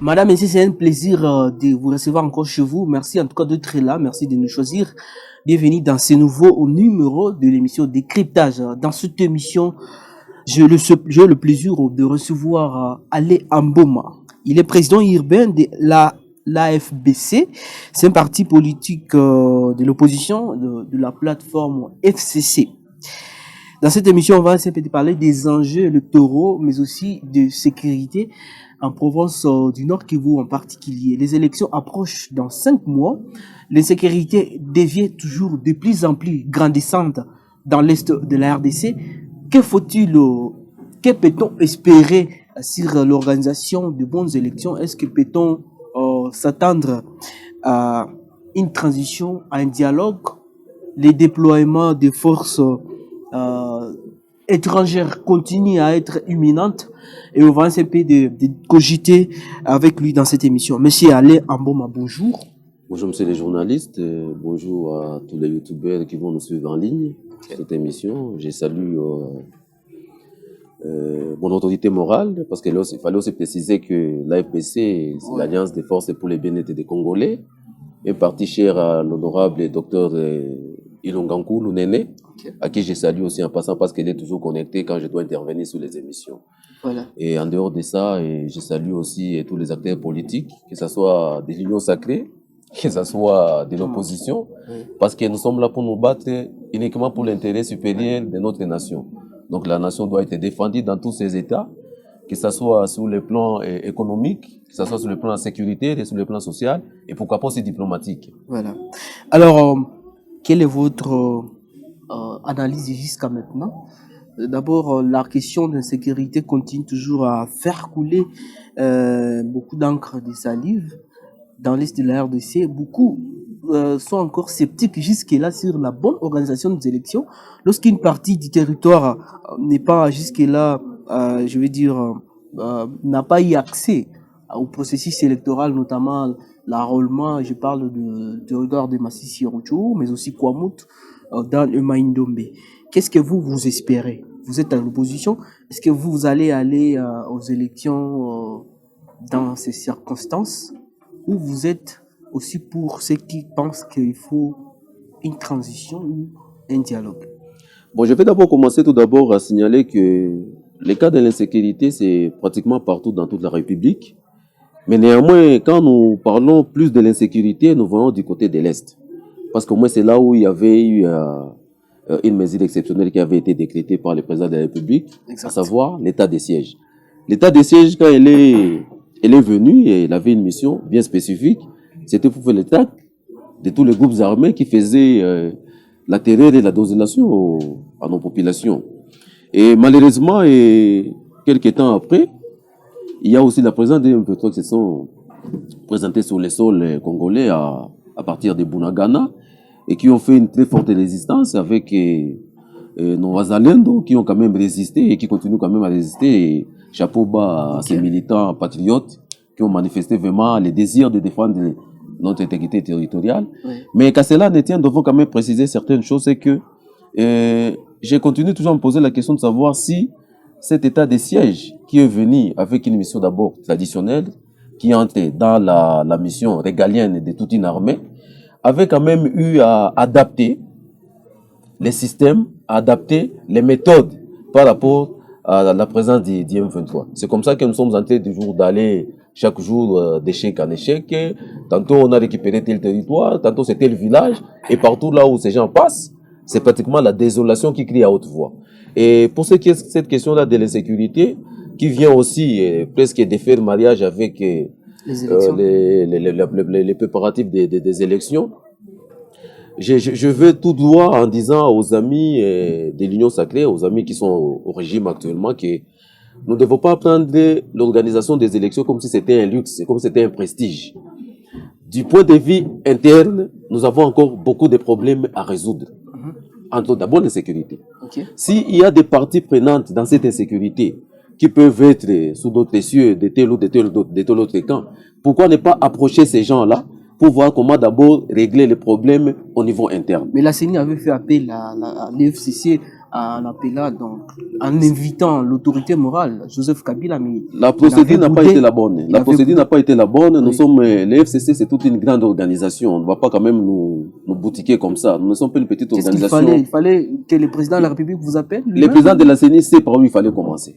Madame, messieurs, c'est un plaisir de vous recevoir encore chez vous. Merci en tout cas d'être là. Merci de nous choisir. Bienvenue dans ce nouveau numéro de l'émission Décryptage. Dans cette émission, j'ai le plaisir de recevoir Ale Amboma. Il est président urbain de l'AFBC. C'est un parti politique de l'opposition de la plateforme FCC. Dans cette émission, on va parler des enjeux électoraux, mais aussi de sécurité en province du Nord Kivu en particulier. Les élections approchent dans 5 mois. L'insécurité devient toujours de plus en plus grandissante dans l'est de la RDC. Que peut-on espérer sur l'organisation de bonnes élections? Est-ce que peut-on s'attendre à une transition, à un dialogue, les déploiements des forces étrangères continue à être imminente et on va essayer de cogiter avec lui dans cette émission. Monsieur Ale Amboma, bonjour. Bonjour monsieur les journalistes, bonjour à tous les youtubeurs qui vont nous suivre en ligne sur cette émission. Je salue mon autorité morale parce qu'il fallait aussi préciser que l'AFPC, c'est l'Alliance des forces pour le bien-être des Congolais, un parti cher à l'honorable docteur Ilongankou Lunene, à qui je salue aussi en passant parce qu'elle est toujours connectée quand je dois intervenir sur les émissions. Voilà. Et en dehors de ça, je salue aussi tous les acteurs politiques, que ce soit de l'Union sacrée, que ce soit de l'opposition, parce que nous sommes là pour nous battre uniquement pour l'intérêt supérieur de notre nation. Donc la nation doit être défendue dans tous ses états, que ce soit sur le plan économique, que ce soit sur le plan sécurité, et sur le plan social, et pourquoi pas aussi diplomatique. Voilà. Alors, quelle est votre analyse jusqu'à maintenant? D'abord, la question de l'insécurité continue toujours à faire couler beaucoup d'encre de salive dans l'est de la RDC. Beaucoup sont encore sceptiques jusque-là sur la bonne organisation des élections. Lorsqu'une partie du territoire n'est pas jusque-là, n'a pas eu accès au processus électoral, notamment l'enrôlement, je parle de territoire de Massissi Rochou, mais aussi Kwamut, dans le Maïndombe. Qu'est-ce que vous espérez? Vous êtes à l'opposition. Est-ce que vous allez aller aux élections dans ces circonstances? Ou vous êtes aussi pour ceux qui pensent qu'il faut une transition ou un dialogue? Bon, je vais commencer à signaler que les cas de l'insécurité, c'est pratiquement partout dans toute la République. Mais néanmoins, quand nous parlons plus de l'insécurité, nous voyons du côté de l'Est. Parce que moi, c'est là où il y avait eu une mesure exceptionnelle qui avait été décrétée par le président de la République, exact, à savoir l'état de siège. L'état de siège, quand elle est venue, et elle avait une mission bien spécifique, c'était pour faire l'attaque de tous les groupes armés qui faisaient la terreur et la désolation à nos populations. Et malheureusement, quelques temps après, il y a aussi la présence des M23 qui se sont présentés sur les sols congolais à partir de Bunagana et qui ont fait une très forte résistance avec nos Wazalendo qui ont quand même résisté et qui continuent quand même à résister. Et chapeau bas à ces militants patriotes qui ont manifesté vraiment le désir de défendre notre intégrité territoriale. Oui. Mais qu'à cela ne tient, nous devons quand même préciser certaines choses, c'est que j'ai continué toujours à me poser la question de savoir si cet état de siège qui est venu avec une mission d'abord traditionnelle, qui entre dans la mission régalienne de toute une armée, avait quand même eu à adapter les systèmes, à adapter les méthodes par rapport à la présence du M23. C'est comme ça que nous sommes en train toujours d'aller chaque jour d'échec en échec. Tantôt on a récupéré tel territoire, tantôt c'est tel village, et partout là où ces gens passent, c'est pratiquement la désolation qui crie à haute voix. Et pour ce qui est cette question-là de l'insécurité, qui vient aussi presque de faire mariage avec les préparatifs des élections, je veux tout droit en disant aux amis de l'Union sacrée, aux amis qui sont au régime actuellement, que nous ne devons pas prendre l'organisation des élections comme si c'était un luxe, comme si c'était un prestige. Du point de vue interne, nous avons encore beaucoup de problèmes à résoudre. Entre d'abord l'insécurité. Okay. S'il y a des parties prenantes dans cette insécurité qui peuvent être sous d'autres cieux de tel ou de tel autre camp, pourquoi ne pas approcher ces gens-là pour voir comment d'abord régler les problèmes au niveau interne? Mais la CENI avait fait appel à l'EFCC en appelant, donc, en invitant l'autorité morale, Joseph Kabila, mais La procédure n'a pas été la bonne. La procédure n'a pas été la bonne. Nous Oui. sommes, les FCC, c'est toute une grande organisation. On ne va pas quand même nous boutiquer comme ça. Nous ne sommes pas une petite qu'est-ce qu'il organisation. fallait? Il fallait que le président de la République vous appelle? Le président de la CENI sait par où il fallait commencer.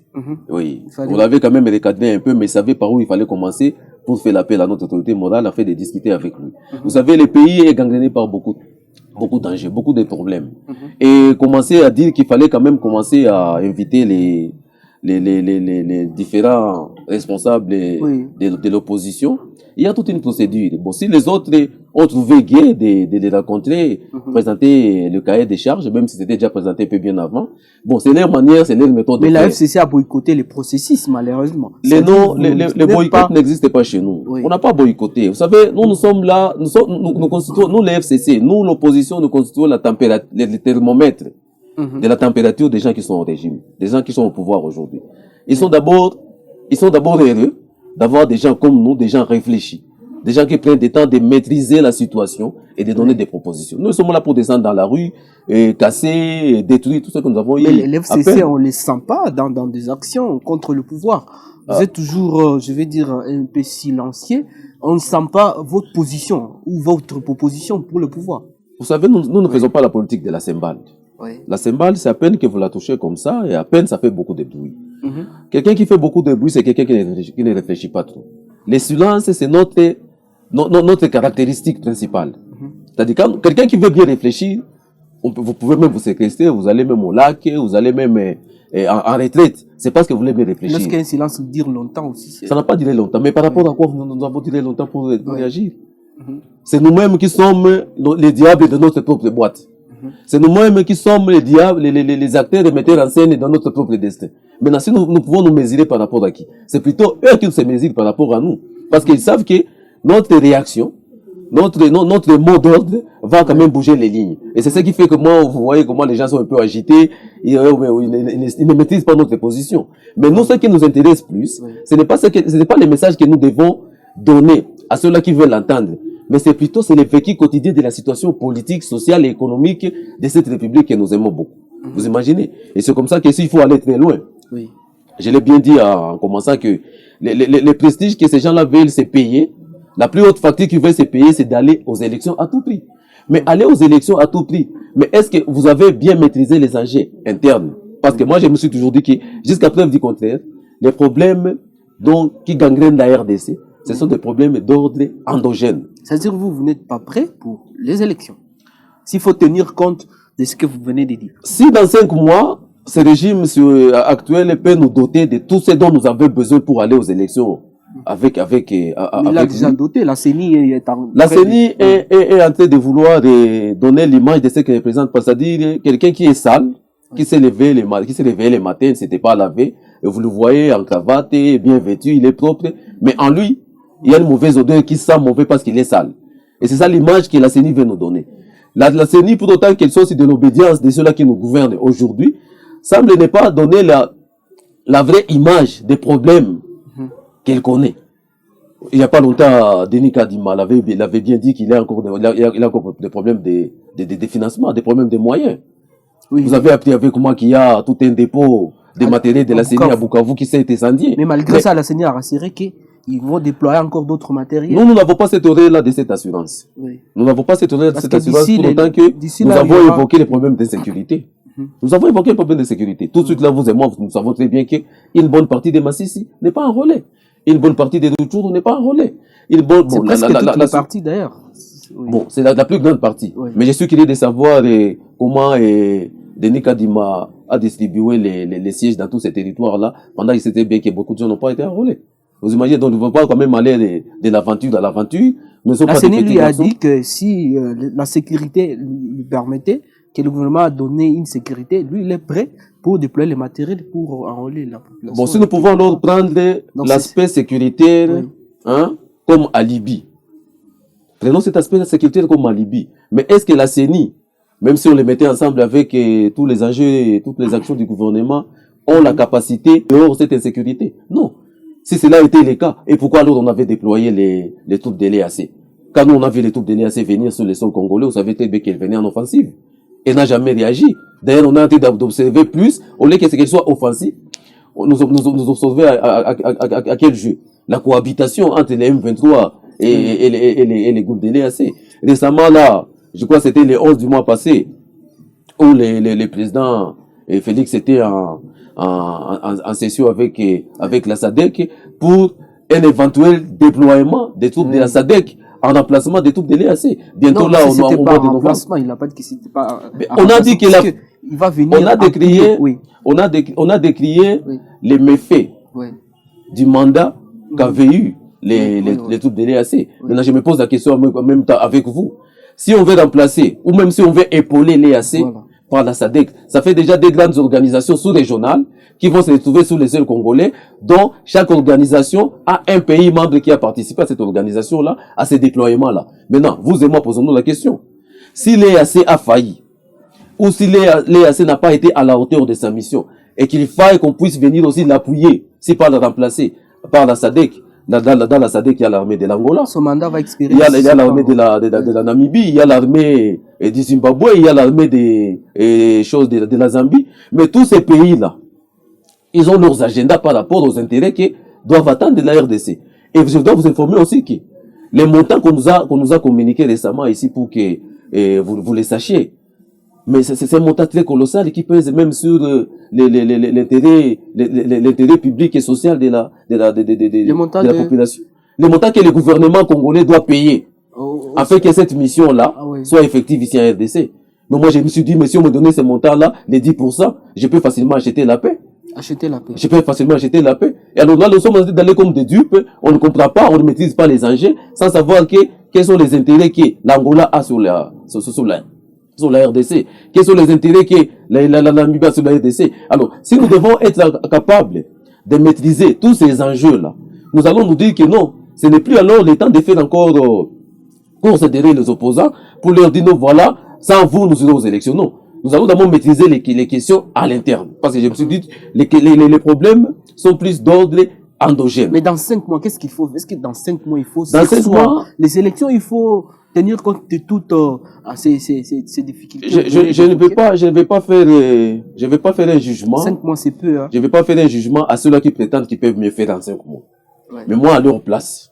Oui. Il fallait- On l'avait quand même recadré un peu, mais il savait par où il fallait commencer pour faire l'appel à notre autorité morale afin de discuter avec lui. Vous savez, le pays est gangréné par beaucoup d'enjeux, beaucoup de problèmes. Et commencer à dire qu'il fallait quand même commencer à inviter les différents responsables Oui. de l'opposition. Il y a toute une procédure. Bon, si les autres ont trouvé gai de les rencontrer, présenter le cahier des charges, même si c'était déjà présenté un peu bien avant, bon, c'est leur manière, c'est leur méthode Mais de la faire. FCC a boycotté les processus, malheureusement. Les n'êtes boycotts pas- n'existent pas chez nous. Oui. On n'a pas boycotté. Vous savez, nous sommes là, nous constituons, nous les FCC, nous l'opposition, nous constituons la température, le thermomètre de la température des gens qui sont au régime, des gens qui sont au pouvoir aujourd'hui. Ils sont d'abord heureux d'avoir des gens comme nous, des gens réfléchis, des gens qui prennent le temps de maîtriser la situation et de donner des propositions. Nous sommes là pour descendre dans la rue, et casser, et détruire tout ce que nous avons Mais eu. les FCC, on les sent pas dans des actions contre le pouvoir. Vous êtes toujours, je vais dire, un peu silencieux. On ne sent pas votre position ou votre proposition pour le pouvoir. Vous savez, nous ne faisons pas la politique de la cymbale. Oui. La cymbale, c'est à peine que vous la touchez comme ça, et à peine ça fait beaucoup de bruit. Quelqu'un qui fait beaucoup de bruit, c'est quelqu'un qui ne réfléchit pas trop. Le silence, c'est notre caractéristique principale. C'est-à-dire, quand quelqu'un qui veut bien réfléchir, vous pouvez même vous séquestrer, vous allez même au lac, vous allez même en retraite. C'est parce que vous voulez bien réfléchir. Lorsqu'un silence dure longtemps aussi. Ça n'a pas duré longtemps. Mais par rapport à quoi nous avons duré longtemps pour réagir? C'est nous-mêmes qui sommes les diables de notre propre boîte. C'est nous-mêmes qui sommes les diables, les acteurs et metteurs en scène dans notre propre destin. Maintenant, si nous pouvons nous mesurer par rapport à qui? C'est plutôt eux qui se mesurent par rapport à nous. Parce qu'ils savent que notre réaction, notre mot d'ordre va quand même bouger les lignes. Et c'est ce qui fait que moi, vous voyez comment les gens sont un peu agités, ils ne maîtrisent pas notre position. Mais nous, ce qui nous intéresse plus, ce n'est pas les messages que nous devons donner à ceux-là qui veulent l'entendre. Mais c'est le vécu quotidien de la situation politique, sociale et économique de cette République que nous aimons beaucoup. Vous imaginez? Et c'est comme ça que s'il faut aller très loin. Oui. Je l'ai bien dit en commençant que le prestige que ces gens-là veulent se payer, la plus haute facture qu'ils veulent se payer, c'est d'aller aux élections à tout prix. Mais aller aux élections à tout prix, mais est-ce que vous avez bien maîtrisé les enjeux internes? Parce que moi, je me suis toujours dit que, jusqu'à preuve du contraire, les problèmes qui gangrènent la RDC, ce sont des problèmes d'ordre endogène. C'est-à-dire que vous n'êtes pas prêt pour les élections. S'il faut tenir compte de ce que vous venez de dire. Si dans 5 mois, ce régime actuel peut nous doter de tout ce dont nous avons besoin pour aller aux élections avec Mais il a déjà lui. doté, la CENI est en... La CENI est en train de vouloir donner l'image de ce qu'elle représente, c'est-à-dire quelqu'un qui est sale, qui s'est réveillé les matins, ne s'était pas lavé, et vous le voyez en cravate, bien vêtu, il est propre, mais en lui, il y a une mauvaise odeur qui sent mauvais parce qu'il est sale. Et c'est ça l'image que la CENI veut nous donner. La CENI, pour autant qu'elle soit aussi de l'obédience de ceux-là qui nous gouvernent aujourd'hui, semble ne pas donner la vraie image des problèmes qu'elle connaît. Il n'y a pas longtemps, Denis Kadima l'avait bien dit qu'il a encore des problèmes de financement, des problèmes de moyens. Oui. Vous avez appris avec moi qu'il y a tout un dépôt de matériel de la CENI à Bukavu qui s'est été incendié. Mais malgré ça, la CENI a rassuré qu'ils vont déployer encore d'autres matériels. Nous n'avons pas cette oreille-là de cette assurance. Oui. Nous n'avons pas cette oreille de Parce cette que assurance d'ici pour autant que nous là, avons il y aura- évoqué les problèmes d'insécurité. Nous avons évoqué les problèmes de sécurité. Tout de suite, là, vous et moi, nous savons très bien qu'une bonne partie des Massissi n'est pas enrôlée. Une bonne partie des Rutshuru n'est pas enrôlée. C'est presque toutes les parties d'ailleurs. Oui. Bon, c'est la plus grande partie. Oui. Mais je suis curieux de savoir comment Denis Kadima a distribué les sièges dans tous ces territoires-là, pendant qu'il s'était bien que beaucoup de gens n'ont pas été enrôlés. Vous imaginez, donc, on ne veut pas quand même aller de l'aventure à l'aventure. Nous ne sommes La pas des CENI petits lui a garçons. dit que si la sécurité lui permettait, que le gouvernement a donné une sécurité, lui, il est prêt pour déployer les matériels pour enrôler la population. Bon, si nous pouvons alors prendre Donc, l'aspect sécuritaire, Oui. comme alibi. Prenons cet aspect sécuritaire comme alibi. Mais est-ce que la CENI, même si on les mettait ensemble avec tous les enjeux et toutes les actions du gouvernement, ont la capacité dehors cette insécurité? Non. Si cela était le cas, et pourquoi alors on avait déployé les troupes de l'EAC? Quand nous on a vu les troupes de l'EAC venir sur les sols congolais, vous savez très bien qu'elles venaient en offensive. Elle n'a jamais réagi. D'ailleurs, on a tenté d'observer plus, au lieu que ce qu'elle soit offensif, nous observer à quel jeu? La cohabitation entre les M23 et les groupes de l'EAC. Récemment, là, je crois que c'était le 11 du mois passé, où les présidents Félix était en session avec la SADC pour un éventuel déploiement des troupes de la SADC en remplacement des troupes de l'EAC. Bientôt non, là, on mois de novembre. Il n'a pas dit que c'était pas. On a dit qu'il il va venir. On a décrié, oui. on a décrié Oui. les méfaits Oui. du mandat qu'avaient eu les troupes de l'EAC. Oui. Maintenant, je me pose la question en même temps avec vous. Si on veut remplacer, ou même si on veut épauler l'EAC par la SADC, ça fait déjà des grandes organisations sous-régionales qui vont se retrouver sous les ailes congolais, dont chaque organisation a un pays membre qui a participé à cette organisation-là, à ces déploiements-là. Maintenant, vous et moi, posons-nous la question. Si l'EAC a failli, ou si l'EAC n'a pas été à la hauteur de sa mission, et qu'il faille qu'on puisse venir aussi l'appuyer, si pas le remplacer par la SADC, dans la SADC, il y a l'armée de l'Angola. Son mandat va expirer. Il y a l'armée de la Namibie, il y a l'armée du Zimbabwe, il y a l'armée de la Zambie. Mais tous ces pays-là, ils ont leurs agendas par rapport aux intérêts qui doivent attendre de la RDC. Et je dois vous informer aussi que les montants qu'on nous a communiqués récemment ici pour que vous les sachiez, mais c'est un montant très colossal qui pèse même sur l'intérêt public et social de la population. Le montant que le gouvernement congolais doit payer afin que cette mission-là soit effective ici en RDC. Mais moi, je me suis dit, mais si on me donnait ce montant-là, les 10%, je peux facilement acheter la paix. Je peux facilement acheter la paix. Et alors là, nous sommes d'aller comme des dupes, on ne comprend pas, on ne maîtrise pas les enjeux, sans savoir quels sont les intérêts que l'Angola a sur la RDC. Quels sont les intérêts que la Namibie a sur la RDC. Alors, si nous devons être capables de maîtriser tous ces enjeux-là, nous allons nous dire que non, ce n'est plus alors le temps de faire encore considérer les opposants pour leur dire non, voilà, sans vous, nous irons aux élections. Non. Nous allons d'abord maîtriser les questions à l'interne. Parce que je me suis dit, les problèmes sont plus d'ordre endogène. Mais dans 5 mois, qu'est-ce qu'il faut? Est-ce que dans 5 mois, il faut... Dans 5 mois... Les élections, il faut tenir compte de toutes ces difficultés. Je ne vais pas faire un jugement. 5 mois, c'est peu. Hein. Je ne vais pas faire un jugement à ceux-là qui prétendent qu'ils peuvent mieux faire dans 5 mois. Ouais. Mais moi, à leur place,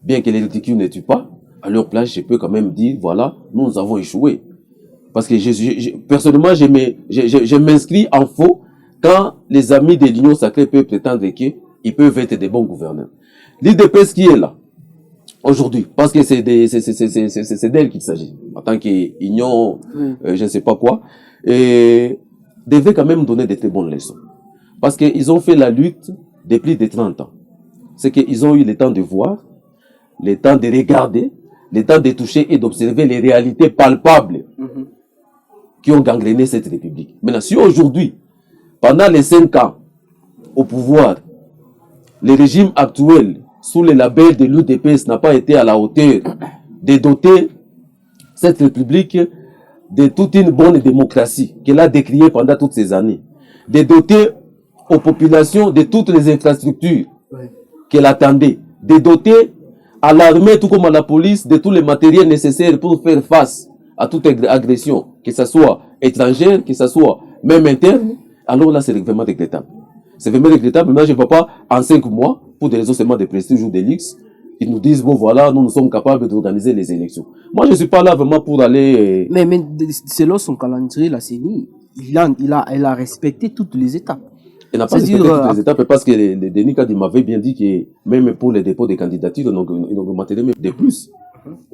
bien que les ridicules ne tuent pas, à leur place, je peux quand même dire, voilà, nous avons échoué. Parce que personnellement, je m'inscris en faux quand les amis de l'Union sacrée peuvent prétendre qu'ils peuvent être des bons gouverneurs. L'IDPS qui est là, aujourd'hui, parce que c'est d'elle qu'il s'agit, en tant qu'union, je ne sais pas quoi, et devait quand même donner de très bonnes leçons. Parce qu'ils ont fait la lutte depuis plus de 30 ans. C'est qu'ils ont eu le temps de voir, le temps de regarder, le temps de toucher et d'observer les réalités palpables qui ont gangréné cette république. Maintenant, si aujourd'hui, pendant les 5 ans au pouvoir, le régime actuel, sous le label de l'UDPS, n'a pas été à la hauteur de doter cette république de toute une bonne démocratie qu'elle a décriée pendant toutes ces années, de doter aux populations de toutes les infrastructures qu'elle attendait, de doter à l'armée tout comme à la police de tous les matériels nécessaires pour faire face à toute agression, que ce soit étrangère, que ce soit même interne, alors là, c'est vraiment regrettable. C'est vraiment regrettable. Maintenant, je ne vois pas en 5 mois, pour des raisons seulement de prestige ou de luxe, ils nous disent, bon voilà, nous sommes capables d'organiser les élections. Moi, je ne suis pas là vraiment pour aller... Mais selon son calendrier, la CENI, elle a respecté toutes les étapes. Elle n'a pas respecté toutes les étapes parce que Denis Kadi m'avait bien dit que même pour les dépôts des candidatures, ils augmenteraient même de plus.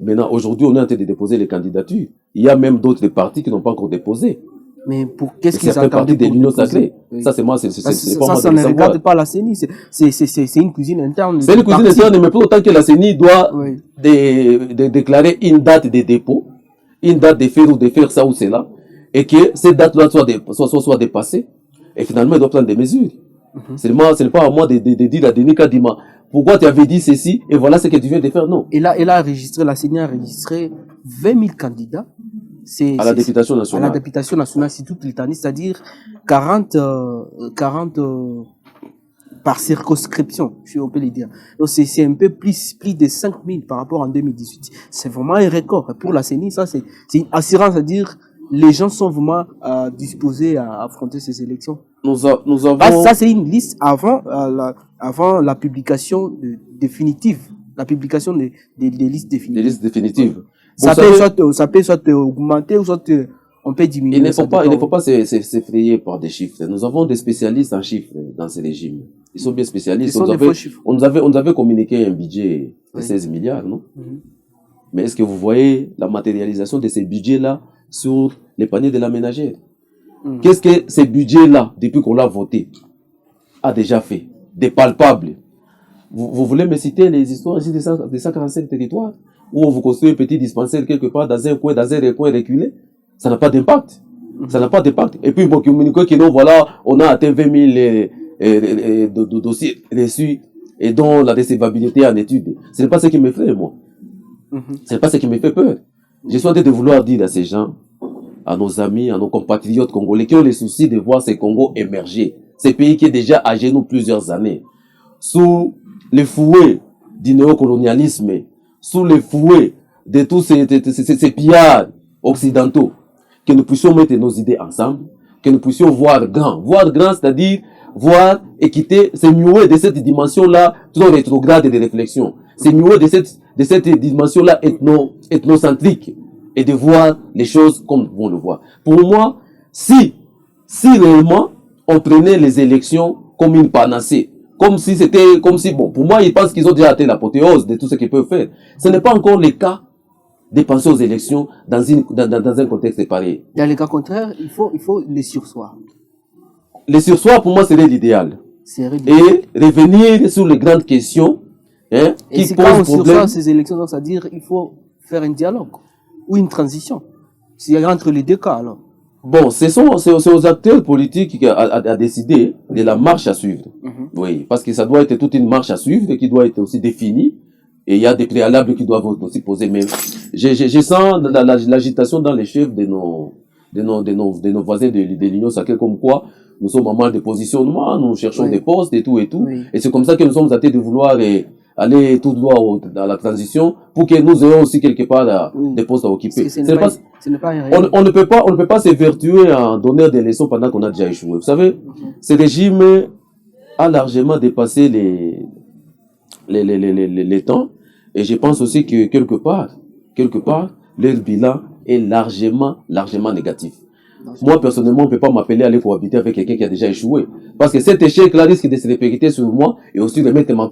Maintenant, aujourd'hui, on est en train de déposer les candidatures. Il y a même d'autres partis qui n'ont pas encore déposé. Mais pour qu'est-ce qu'ils attendent? Ça fait partie de l'Union sacrée. Oui. Ça, c'est moi, c'est pas moi. Ça ne regarde pas la CENI. C'est une cuisine interne. C'est une cuisine interne, mais pour autant que la CENI doit déclarer une date de dépôt, une date de faire ou de faire ça ou cela, et que cette date-là soit dépassée, et finalement, elle doit prendre des mesures. Ce n'est pas à moi de dire à Denis Kadima, pourquoi tu avais dit ceci, et voilà ce que tu viens de faire, non. La CENI a enregistré 20 000 candidats. À la députation nationale. À la députation nationale, c'est toute l'Italie, c'est-à-dire 40 par circonscription, si on peut le dire. Donc c'est un peu plus de 5 000 par rapport en 2018. C'est vraiment un record. Pour la CENI, ça c'est une assurance, c'est-à-dire les gens sont vraiment disposés à affronter ces élections. Nous avons... Ça, c'est une liste avant, avant la publication définitive, la publication des listes définitives. Des listes définitives. Ça peut soit augmenter ou soit on peut diminuer. Il ne faut pas s'effrayer par des chiffres. Nous avons des spécialistes en chiffres dans ces régimes. Ils sont bien spécialistes. On nous avait communiqué un budget de 16 milliards, non? Mais est-ce que vous voyez la matérialisation de ces budgets-là sur les paniers de la ménagère? Qu'est-ce que ces budgets-là, depuis qu'on l'a voté, a déjà fait? Des palpables. Vous voulez me citer les histoires ici des 145 territoires où on vous construit un petit dispensaire quelque part dans un coin reculé? Ça n'a pas d'impact. Ça n'a pas d'impact. Et puis, bon, communiquer que non, voilà, on a atteint 20 000 dossiers reçus et dont la recevabilité en étude. Ce n'est pas ce qui me fait, moi. Ce n'est pas ce qui me fait peur. Je suis en train de vouloir dire à ces gens, à nos amis, à nos compatriotes congolais qui ont le souci de voir ces Congos émerger. Ces pays qui est déjà à genoux plusieurs années. Sous le fouet du néocolonialisme, sous le fouet de tous ces pillards occidentaux, que nous puissions mettre nos idées ensemble, que nous puissions voir grand, c'est-à-dire voir et quitter, se muer de cette dimension-là trop rétrograde de réflexion, se muer de cette dimension-là ethnocentrique et de voir les choses comme nous vont le voir. Pour moi, si réellement on prenait les élections comme une panacée, comme si, bon, pour moi, ils pensent qu'ils ont déjà atteint l'apothéose de tout ce qu'ils peuvent faire. Ce n'est pas encore le cas de penser aux élections dans un contexte pareil. Dans le cas contraire, il faut les sursoir. Les sursoirs, pour moi, serait l'idéal. Et revenir sur les grandes questions qui posent problème. Et quand on sursoit ces élections, donc, c'est-à-dire qu'il faut faire un dialogue ou une transition. C'est entre les deux cas, alors. Bon, c'est aux acteurs politiques à décider de la marche à suivre. Oui, parce que ça doit être toute une marche à suivre qui doit être aussi définie. Et il y a des préalables qui doivent aussi poser. Mais je sens l'agitation dans les chefs de nos voisins de l'Union sacrée, comme quoi nous sommes en mal de positionnement, nous cherchons des postes et tout. Oui. Et c'est comme ça que nous sommes en train de vouloir aller tout droit dans la transition pour que nous ayons aussi quelque part des postes à occuper. On ne peut pas s'évertuer en donner des leçons pendant qu'on a déjà échoué. Vous savez, ce régime a largement dépassé les temps. Et je pense aussi que quelque part, leur bilan est largement négatif. Moi, personnellement, on ne peut pas m'appeler à aller cohabiter avec quelqu'un qui a déjà échoué. Parce que cet échec-là risque de se répéter sur moi et aussi de mettre en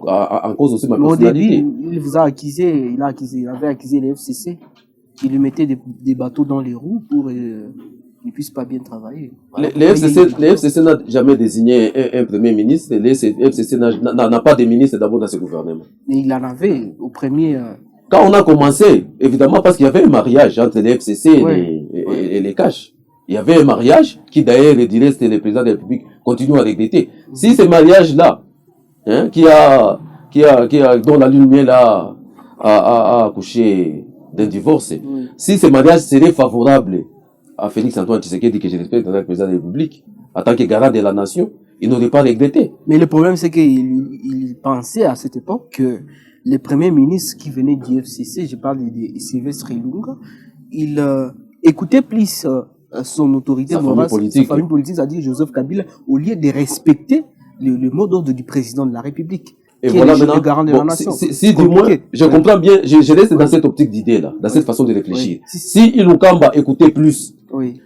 cause aussi ma personnalité. Au début, il vous a accusé, il avait accusé les FCC. Il lui mettait des bateaux dans les roues pour qu'ils ne puissent pas bien travailler. Les FCC n'a jamais désigné un premier ministre. Les FCC n'a pas de ministre d'abord dans ce gouvernement. Mais il en avait au premier... Quand on a commencé, évidemment, parce qu'il y avait un mariage entre les FCC et les CACH. Il y avait un mariage qui d'ailleurs, je dirais, c'était le président de la République, continue à regretter. Si ce mariage-là, dont la lumière là a accouché d'un divorce, si ce mariage serait favorable à Félix Antoine Tshisekedi, que je respecte en tant que président de la République, en tant que garant de la nation, il n'aurait pas regretté. Mais le problème, c'est qu'il pensait à cette époque que les premiers ministres qui venaient du FCC, je parle de Sylvestre Ilunga, il écoutait plus son autorité morale, sa famille politique, c'est-à-dire Joseph Kabila, au lieu de respecter le mot d'ordre du président de la République. Et voilà maintenant, le garant de la nation. Si du moins, je comprends bien, je reste dans cette optique d'idée-là, dans cette façon de réfléchir. Si Ilukamba écoutait plus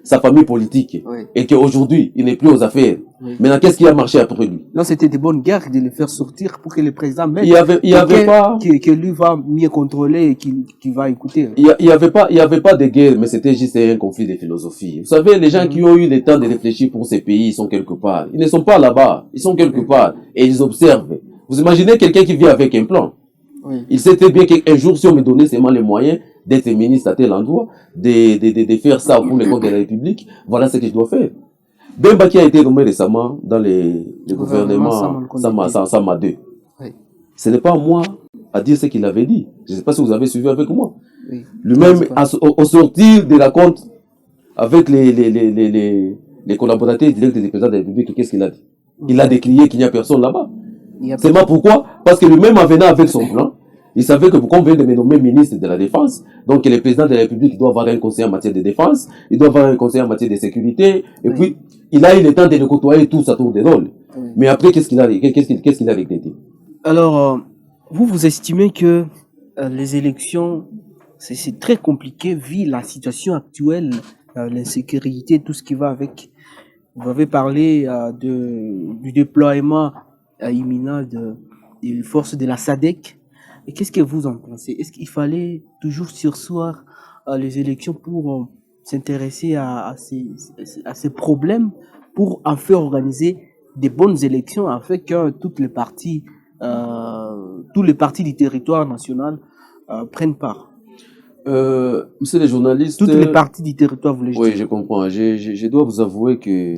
sa famille politique et qu'aujourd'hui, il n'est plus aux affaires, maintenant, qu'est-ce qui a marché après lui? Non, c'était de bonnes guerres de le faire sortir pour que le président mette il y avait pas que lui va mieux contrôler et qu'il va écouter. Il y avait pas de guerre, mais c'était juste un conflit de philosophie. Vous savez, les gens qui ont eu le temps de réfléchir pour ces pays, ils sont quelque part. Ils ne sont pas là-bas, ils sont quelque part et ils observent. Vous imaginez quelqu'un qui vit avec un plan. Il sait très bien qu'un jour, si on me donnait seulement les moyens d'être ministre à tel endroit, de faire ça pour les comptes de la République, voilà ce que je dois faire. Bemba qui a été nommé récemment dans le gouvernement Sama 2. Ce n'est pas moi à dire ce qu'il avait dit. Je ne sais pas si vous avez suivi avec moi. Lui-même, au sortir de la compte avec les collaborateurs directs du président de la République, qu'est-ce qu'il a dit? Il a décrié qu'il n'y a personne là-bas. C'est moi pourquoi? Parce que lui-même en venant avec son plan, Il savait que comme on vient de me nommer ministre de la Défense, donc le président de la République doit avoir un conseiller en matière de défense, il doit avoir un conseiller en matière de sécurité, et puis il a eu le temps de le côtoyer tous à tour de rôle. Mais après, qu'est-ce qu'il a regretté? Alors, vous estimez que les élections, c'est très compliqué vu la situation actuelle, l'insécurité, tout ce qui va avec. Vous avez parlé du déploiement imminent des forces de la SADC. Et qu'est-ce que vous en pensez? Est-ce qu'il fallait toujours surseoir les élections pour s'intéresser à ces problèmes, pour en faire organiser des bonnes élections, afin que tous les partis du territoire national prennent part? Monsieur le journaliste... Toutes les parties du territoire, vous voulez dire? Oui, je comprends. Je dois vous avouer que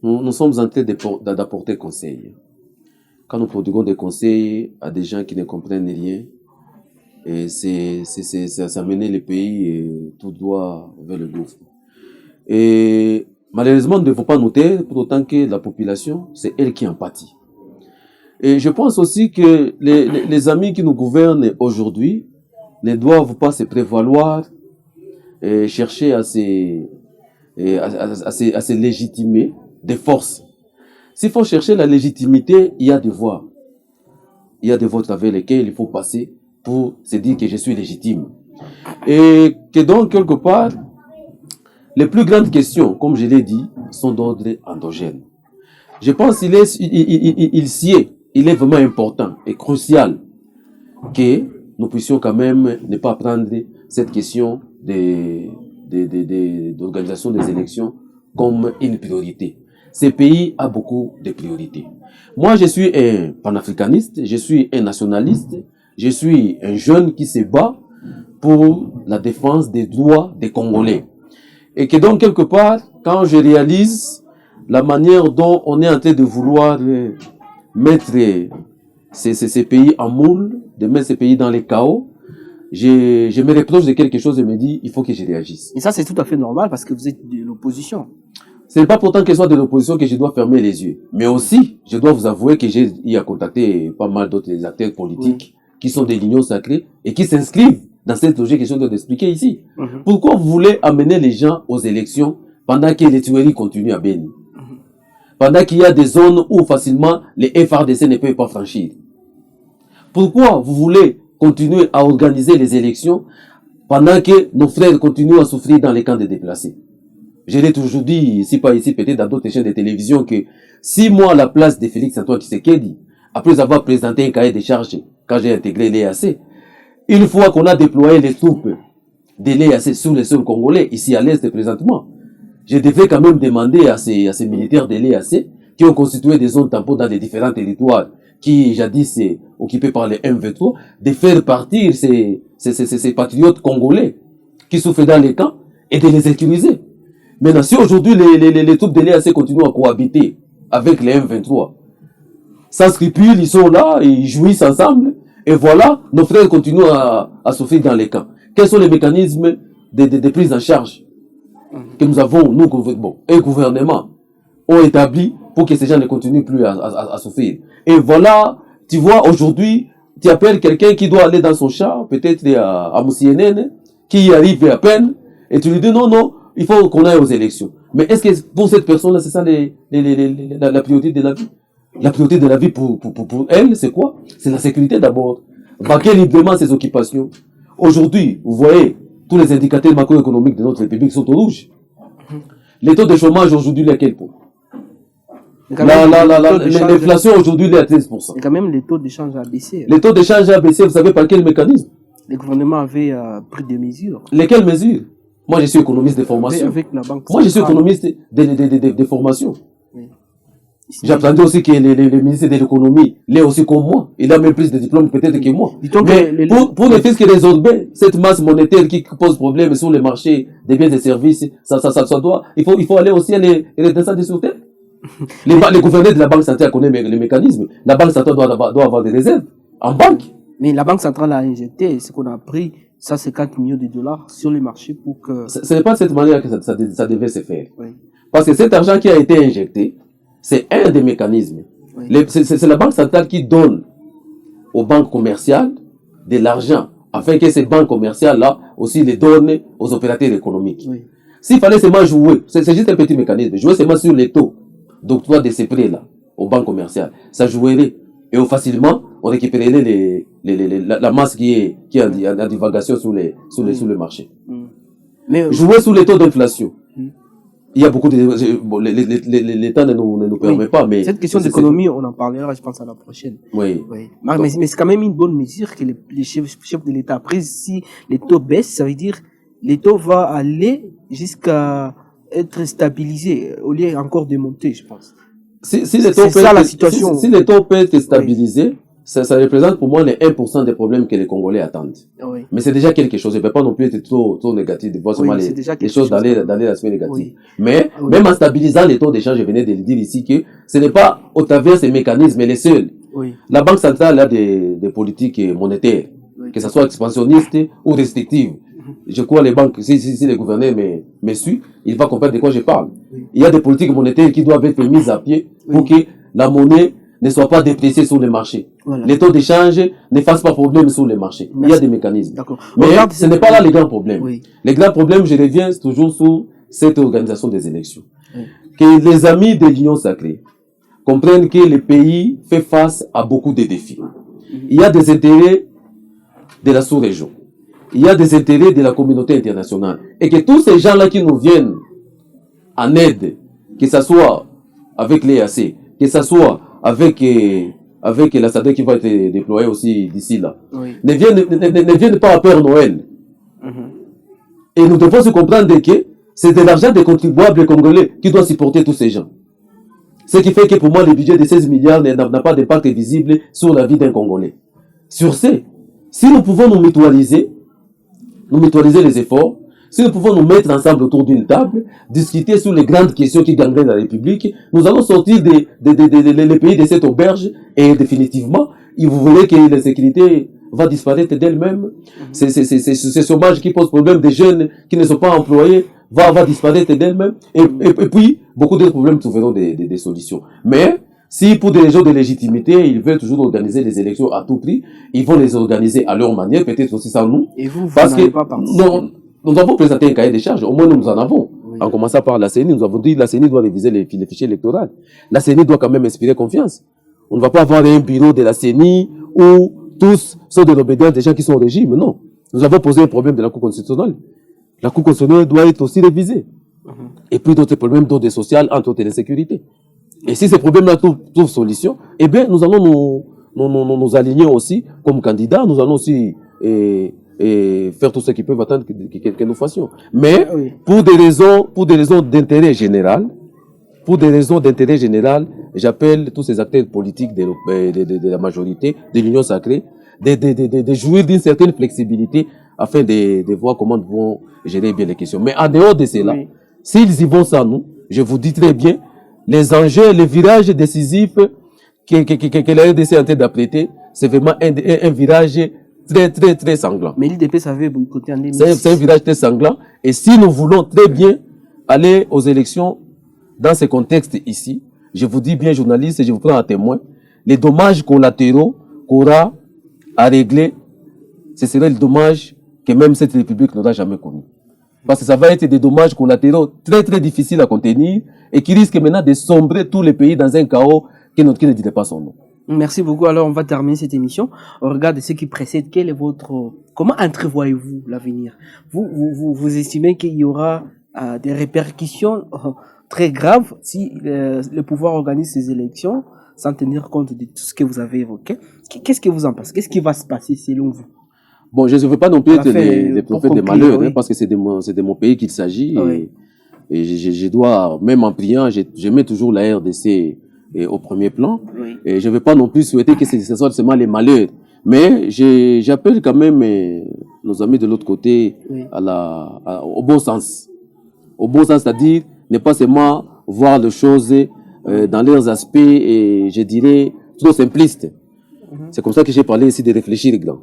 nous sommes en train d'apporter conseil. Quand nous prodiguons des conseils à des gens qui ne comprennent rien, et ça mener le pays tout droit vers le gouffre. Et malheureusement, nous ne devons pas noter, pour autant que la population, c'est elle qui en pâtit. Et je pense aussi que les amis qui nous gouvernent aujourd'hui ne doivent pas se prévaloir et chercher à se légitimer des forces. S'il faut chercher la légitimité, il y a des voies. Il y a des voies travers lesquelles il faut passer pour se dire que je suis légitime. Et que donc, quelque part, les plus grandes questions, comme je l'ai dit, sont d'ordre endogène. Je pense qu'il est vraiment important et crucial que nous puissions quand même ne pas prendre cette question d'organisation des élections comme une priorité. Ce pays a beaucoup de priorités. Moi, je suis un panafricaniste, je suis un nationaliste, je suis un jeune qui se bat pour la défense des droits des Congolais. Et que donc, quelque part, quand je réalise la manière dont on est en train de vouloir mettre ces pays en moule, de mettre ces pays dans les chaos, je me reproche de quelque chose et me dis, il faut que je réagisse. Et ça, c'est tout à fait normal parce que vous êtes de l'opposition. Ce n'est pas pourtant que je sois de l'opposition que je dois fermer les yeux. Mais aussi, je dois vous avouer que j'ai eu à contacter pas mal d'autres acteurs politiques qui sont des lignes sacrées et qui s'inscrivent dans cette logique que je dois expliquer ici. Pourquoi vous voulez amener les gens aux élections pendant que les tueries continuent à Beni? Pendant qu'il y a des zones où facilement les FRDC ne peuvent pas franchir? Pourquoi vous voulez continuer à organiser les élections pendant que nos frères continuent à souffrir dans les camps de déplacés? Je l'ai toujours dit, ici pas ici, peut-être dans d'autres chaînes de télévision, que si moi, à la place de Félix-Antoine Tshisekedi, après avoir présenté un cahier de charges quand j'ai intégré l'EAC, une fois qu'on a déployé les troupes de l'EAC sur les sols congolais, ici à l'Est présentement, je devrais quand même demander à ces militaires de l'EAC qui ont constitué des zones tampons dans les différents territoires qui jadis occupés par les M23, de faire partir ces patriotes congolais qui souffrent dans les camps et de les sécuriser. Maintenant, si aujourd'hui les troupes de l'EAC continuent à cohabiter avec les M23, sans scrupules, ils sont là, ils jouissent ensemble, et voilà, nos frères continuent à souffrir dans les camps. Quels sont les mécanismes de prise en charge que nous avons, nous, un gouvernement, ont établi pour que ces gens ne continuent plus à souffrir? Et voilà, tu vois, aujourd'hui, tu appelles quelqu'un qui doit aller dans son char, peut-être à Moussienene, qui y arrive à peine, et tu lui dis non, il faut qu'on aille aux élections. Mais est-ce que pour cette personne-là, c'est ça la priorité de la vie? La priorité de la vie pour elle, c'est quoi? C'est la sécurité d'abord. Vaquer librement ses occupations. Aujourd'hui, vous voyez, tous les indicateurs macroéconomiques de notre République sont au rouge. Les taux de chômage aujourd'hui, il est à quel point? L'inflation aujourd'hui, il est à 13%. Et quand même, les taux d'échange a baissé. Les taux d'échange a baissé, vous savez par quel mécanisme? Le gouvernement avait pris des mesures. Lesquelles mesures? Moi, je suis économiste de formation. Avec la banque Moi, je suis économiste de formation. Oui. J'attendais aussi que le ministre de l'économie l'ait aussi comme moi. Il a même plus de diplômes peut-être que moi. Mais pour ne faire que résorber cette masse monétaire qui pose problème sur le marché des biens et services, ça doit, il faut aller aussi à les redescendre sur terre. Les gouverneurs de la Banque centrale connaissent les mécanismes. La Banque centrale doit avoir des réserves en banque. Mais la Banque centrale a injecté ce qu'on a pris 150 millions de dollars sur les marchés pour que... Ce n'est pas de cette manière que ça devait se faire. Oui. Parce que cet argent qui a été injecté, c'est un des mécanismes. Oui. C'est la Banque centrale qui donne aux banques commerciales de l'argent afin que ces banques commerciales-là aussi les donnent aux opérateurs économiques. Oui. S'il fallait seulement jouer, c'est juste un petit mécanisme, jouer seulement sur les taux d'octroi de ces prêts-là aux banques commerciales, ça jouerait et facilement on récupérerait la masse qui est en divagation sur le marché. Mais jouer sous les taux d'inflation. Il y a beaucoup de... Bon, l'État ne nous permet pas, mais... Cette question d'économie, on en parlera, je pense, à la prochaine. Oui. Mais c'est quand même une bonne mesure que les chefs de l'État prennent. Si les taux baissent, ça veut dire les taux vont aller jusqu'à être stabilisés, au lieu encore de monter, je pense. Si les taux c'est ça la situation. Si les taux peuvent être stabilisés, ça représente pour moi les 1% des problèmes que les Congolais attendent. Oui. Mais c'est déjà quelque chose. Je ne peux pas non plus être trop négatif de voir seulement les choses d'aller l'aspect négatif. Oui. Mais même en stabilisant les taux d'échange, je venais de le dire ici que ce n'est pas au travers de ces mécanismes les seuls. Oui. La Banque centrale a des politiques monétaires, que ce soit expansionnistes ou restrictives. Je crois les banques, si les gouverneurs me suivent, ils vont comprendre de quoi je parle. Il y a des politiques monétaires qui doivent être mises à pied pour que la monnaie ne soit pas dépréciée sur le marché. Voilà. Les taux d'échange ne fassent pas problème sur le marché. Merci. Il y a des mécanismes. D'accord. Mais ce n'est pas là le grand problème. Oui. Le grand problème, je reviens toujours sur cette organisation des élections. Oui. Que les amis de l'Union sacrée comprennent que le pays fait face à beaucoup de défis. Il y a des intérêts de la sous-région. Il y a des intérêts de la communauté internationale. Et que tous ces gens-là qui nous viennent en aide, que ce soit avec l'EAC, que ce soit avec la SADC qui va être déployée aussi d'ici là, ne viennent pas à Père Noël. Et nous devons se comprendre que c'est de l'argent des contribuables congolais qui doit supporter tous ces gens. Ce qui fait que pour moi, le budget de 16 milliards n'a pas d'impact visible sur la vie d'un Congolais. Sur ce, si nous pouvons nous mutualiser les efforts, si nous pouvons nous mettre ensemble autour d'une table, discuter sur les grandes questions qui gangrènent la République, nous allons sortir des pays de cette auberge et définitivement, vous verrez que l'insécurité va disparaître d'elle-même. C'est ce chômage qui pose problème des jeunes qui ne sont pas employés va disparaître d'elle-même. Et puis, beaucoup d'autres problèmes trouveront des solutions. Mais, si pour des raisons de légitimité, ils veulent toujours organiser des élections à tout prix, ils vont les organiser à leur manière, peut-être aussi sans nous. Et vous parce n'allez que pas participer. nous avons présenté un cahier des charges, au moins nous en avons. Oui. En commençant par la CENI, nous avons dit que la CENI doit réviser les fichiers électoraux. La CENI doit quand même inspirer confiance. On ne va pas avoir un bureau de la CENI où tous sont de l'obédience des gens qui sont au régime, non. Nous avons posé un problème de la Cour constitutionnelle. La Cour constitutionnelle doit être aussi révisée. Et puis d'autres problèmes d'ordre social, entre autres l'insécurité. Et si ces problèmes-là trouvent solution, eh bien, nous allons nous aligner aussi comme candidats, nous allons aussi faire tout ce qu'ils peuvent attendre que nous fassions. Mais, pour des raisons d'intérêt général, j'appelle tous ces acteurs politiques de la majorité, de l'Union sacrée, de jouir d'une certaine flexibilité afin de voir comment nous vont gérer bien les questions. Mais en dehors de cela, s'ils y vont sans nous, je vous dis très bien, les enjeux, les virages décisifs que la RDC est en train d'apprêter, c'est vraiment un virage très, très, très sanglant. Mais l'IDP savait boycotter en 2006. C'est un virage très sanglant. Et si nous voulons très bien aller aux élections dans ce contexte ici, je vous dis bien, journalistes, et je vous prends à témoin, les dommages collatéraux qu'aura à régler, ce serait le dommage que même cette République n'aura jamais connu. Parce que ça va être des dommages collatéraux très, très difficiles à contenir et qui risquent maintenant de sombrer tous les pays dans un chaos qui ne dirait pas son nom. Merci beaucoup. Alors, on va terminer cette émission. On regarde ce qui précède. Comment entrevoyez-vous l'avenir? Vous estimez qu'il y aura des répercussions très graves si le pouvoir organise ces élections sans tenir compte de tout ce que vous avez évoqué? Qu'est-ce que vous en pensez? Qu'est-ce qui va se passer selon vous? Bon, je ne veux pas non plus être les prophètes des malheurs, parce que c'est de mon pays qu'il s'agit. Et je dois, même en priant, je mets toujours la RDC au premier plan. Et je ne veux pas non plus souhaiter que ce soit seulement les malheurs. Mais j'appelle quand même nos amis de l'autre côté au bon sens. Au bon sens, c'est-à-dire ne pas seulement voir les choses dans leurs aspects, et je dirais, trop simplistes. C'est comme ça que j'ai parlé ici de réfléchir grand.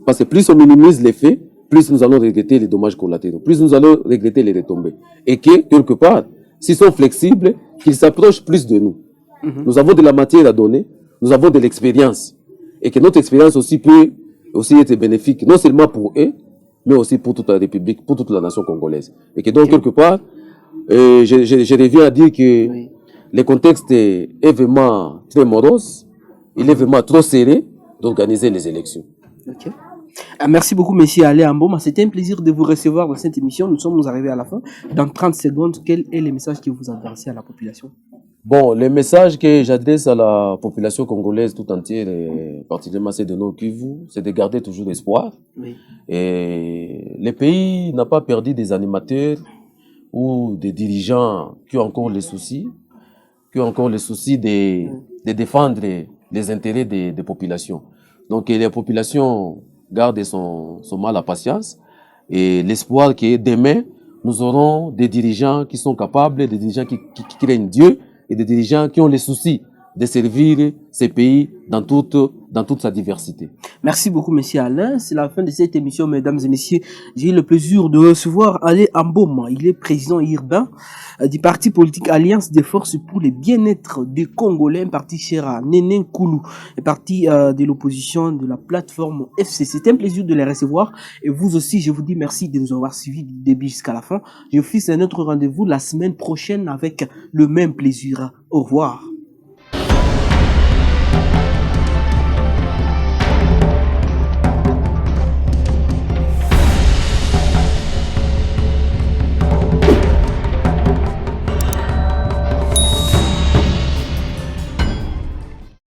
Parce que plus on minimise les faits, plus nous allons regretter les dommages collatéraux, plus nous allons regretter les retombées. Et que, quelque part, s'ils sont flexibles, qu'ils s'approchent plus de nous. Nous avons de la matière à donner, nous avons de l'expérience. Et que notre expérience aussi peut aussi être bénéfique, non seulement pour eux, mais aussi pour toute la République, pour toute la nation congolaise. Et que donc, quelque part, je reviens à dire que le contexte est vraiment très morose, il est vraiment trop serré d'organiser les élections. Ok. Merci beaucoup, monsieur Alain Amboma. C'était un plaisir de vous recevoir dans cette émission. Nous sommes arrivés à la fin. Dans 30 secondes, quel est le message que vous adressez à la population? Bon, le message que j'adresse à la population congolaise tout entière, et particulièrement celle de Nord Kivu, c'est de garder toujours espoir. Oui. Et le pays n'a pas perdu des animateurs ou des dirigeants qui ont encore les soucis, de défendre les intérêts des populations. Donc, les populations gardent son mal à patience et l'espoir que demain, nous aurons des dirigeants qui sont capables, des dirigeants qui craignent Dieu et des dirigeants qui ont les soucis de servir ces pays dans toute sa diversité. Merci beaucoup, monsieur Alain. C'est la fin de cette émission, mesdames et messieurs. J'ai eu le plaisir de recevoir Alain Amboma. Il est président urbain du parti politique Alliance des forces pour le bien-être des Congolais, un parti cher à Néné Koulou, un parti de l'opposition de la plateforme FC. C'est un plaisir de les recevoir. Et vous aussi, je vous dis merci de nous avoir suivis du début jusqu'à la fin. Je vous fixe un autre rendez-vous la semaine prochaine avec le même plaisir. Au revoir.